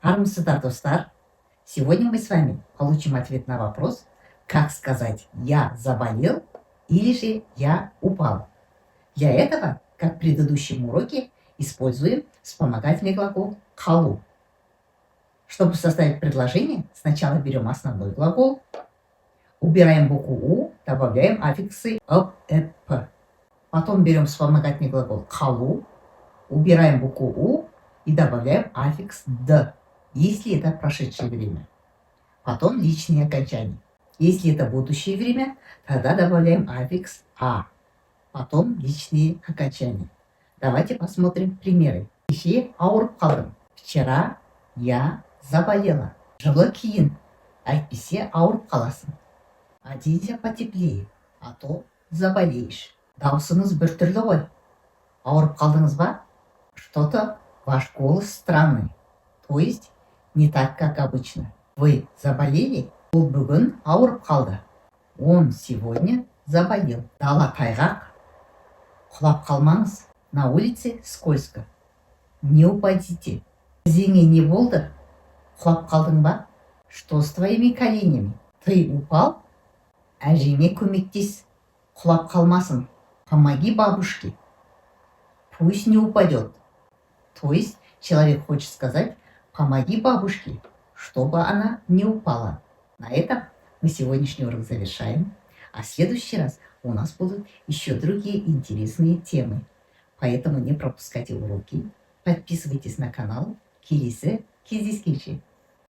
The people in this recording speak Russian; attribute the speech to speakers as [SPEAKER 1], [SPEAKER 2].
[SPEAKER 1] Армысыздар, достар! Сегодня мы с вами получим ответ на вопрос, как сказать «я заболел» или же «я упал». Для этого, как в предыдущем уроке, используем вспомогательный глагол «қалу». Чтобы составить предложение, сначала берем основной глагол, убираем букву «у», добавляем аффиксы «ып», «эп», «п». Потом берем вспомогательный глагол «қалу», убираем букву «у» и добавляем аффикс «д», если это прошедшее время. Потом личные окончания. Если это будущее время, тогда добавляем аффикс «а». Потом личные окончания. Давайте посмотрим примеры. Кеше ауырып қалдым. Вчера я заболела. Жылы кейін. Әйтпесе ауырып қаласың. Оденься потеплее, а то заболеешь. Даусыңыз біртүрлі ғой. Ауырып қалдыңыз ба? Что-то ваш голос странный. То есть не так, как обычно. Вы заболели? Ол бүгін ауырып қалды. Он сегодня заболел. Дала тайғақ. Құлап қалмаңыз. На улице скользко. Не упадите. Тізеңе не болды? Құлап қалдың ба? Что с твоими коленями? Ты упал? Әжеме көмектес. Құлап қалмасын. Помоги бабушке. Пусть не упадет. То есть человек хочет сказать «помоги бабушке», чтобы она не упала. На этом мы сегодняшний урок завершаем. А в следующий раз у нас будут еще другие интересные темы. Поэтому не пропускайте уроки. Подписывайтесь на канал. Келесі кездескенше.